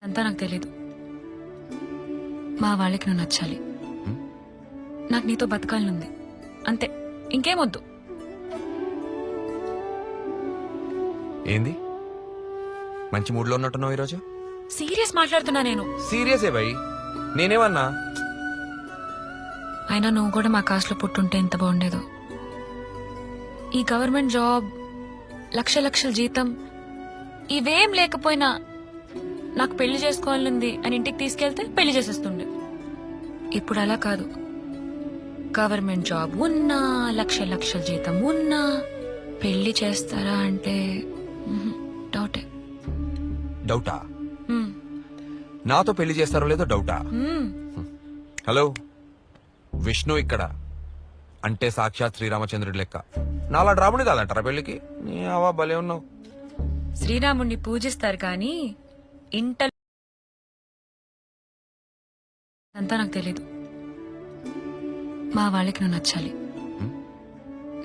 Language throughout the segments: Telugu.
అంతా నాకు తెలీదు. మా వాళ్ళకి నువ్వు నచ్చాలి. నాకు నీతో బతకాలనుంది అంతే, ఇంకేమొద్దు. ఏంది మంచి మూడ్లో ఉన్నట్టున్నావు ఈరోజు? సీరియస్ మాట్లాడుతున్నా నేను. సీరియసే భయ్, నేనేమన్నా? అయినా నువ్వు కూడా మా కాస్ట్లో పుట్టుంటే ఎంత బాగుండేదో. ఈ గవర్నమెంట్ జాబ్, లక్షల జీతం ఇవేం లేకపోయినా నాకు పెళ్లి చేసుకోవాలనుంది అని ఇంటికి తీసుకెళ్తే పెళ్లి చేసేస్తుండే. ఇప్పుడు అలా కాదు. గవర్నమెంట్ జాబ్ ఉన్నా, లక్షల జీతం ఉన్నా పెళ్లి చేస్తారా అంటే డౌటే. డౌటా? నాతో పెళ్లి చేస్తారో లేదో డౌటా? హలో, విష్ణు ఇక్కడ అంటే సాక్షాత్ శ్రీరామచంద్రుడి లెక్క. నాలా రాముడి కాదంటారా పెళ్లికి? నీ అవా భలే ఉన్నావు. శ్రీరాముణ్ణి పూజిస్తారు కానీ ఇంట అంతా నాకు తెలీదు. మా వాళ్ళకి నువ్వు నచ్చాలి.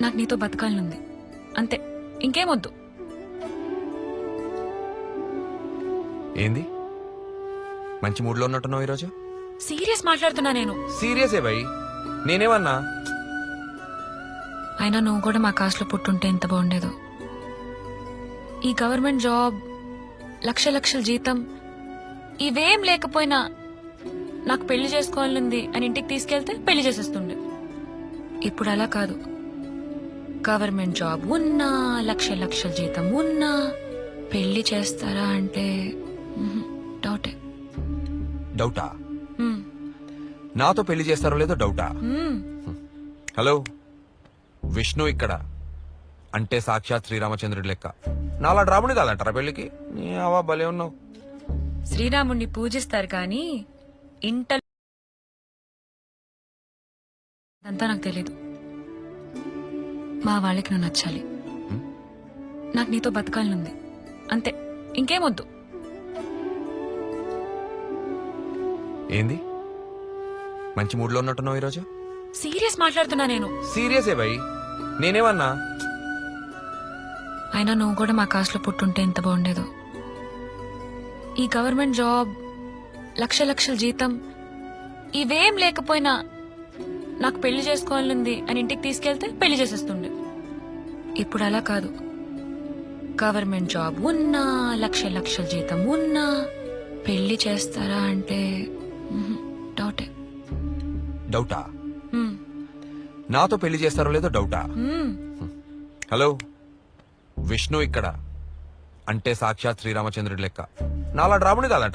నాకు నీతో బతకాలనుంది అంతే, ఇంకేమొద్దు. ఏంది మంచి మూడ్లో ఉన్నట్టున్నావు ఈరోజు? సీరియస్ మాట్లాడుతున్నా నేను. సీరియసే భయ్, నేనేమన్నా? అయినా నువ్వు కూడా మా కాస్ట్లో పుట్టుంటే ఎంత బాగుండేదో. ఈ గవర్నమెంట్ జాబ్, లక్షల జీతం ఇవేం లేకపోయినా నాకు పెళ్లి చేసుకోవాలనుంది అని ఇంటికి తీసుకెళ్తే పెళ్లి చేసేస్తుండే. ఇప్పుడు అలా కాదు. గవర్నమెంట్ జాబ్ ఉన్నా, లక్షల జీతం ఉన్నా పెళ్లి చేస్తారా అంటే డౌటే. డౌటా? నాతో పెళ్లి చేస్తారో లేదో డౌటా? హలో, విష్ణు ఇక్కడ అంటే సాక్షాత్ శ్రీరామచంద్రుడి లెక్క. నాలా రాముడి కాదంటారా పెళ్లికి? నీ అవా భలే ఉన్నావు. శ్రీరాముణ్ణి పూజిస్తారు కానీ ఇంట అంతా నాకు తెలీదు. మా వాళ్ళకి నువ్వు నచ్చాలి. నాకు నీతో బతకాలనుంది అంతే, ఇంకేమొద్దు. ఏంది మంచి మూడ్లో ఉన్నట్టున్నావు ఈరోజు? సీరియస్ మాట్లాడుతున్నా నేను. సీరియసే భయ్, నేనేమన్నా? అయినా నువ్వు కూడా మా కాస్ట్లో పుట్టుంటే ఎంత బాగుండేదో. ఈ గవర్నమెంట్ జాబ్, లక్షల జీతం ఇవేం లేకపోయినా నాకు పెళ్లి చేసుకోవాలనుంది అని ఇంటికి తీసుకెళ్తే పెళ్లి చేసేస్తుండే. ఇప్పుడు అలా కాదు. గవర్నమెంట్ జాబ్ ఉన్నా, లక్షల జీతం ఉన్నా పెళ్లి చేస్తారా అంటే డౌటే. డౌటా? నాతో పెళ్లి చేస్తారో లేదో డౌటా? హలో, విష్ణు ఇక్కడ అంటే సాక్షాత్ శ్రీరామచంద్రుడి లెక్క. నాలా రాముడి కాదంటారా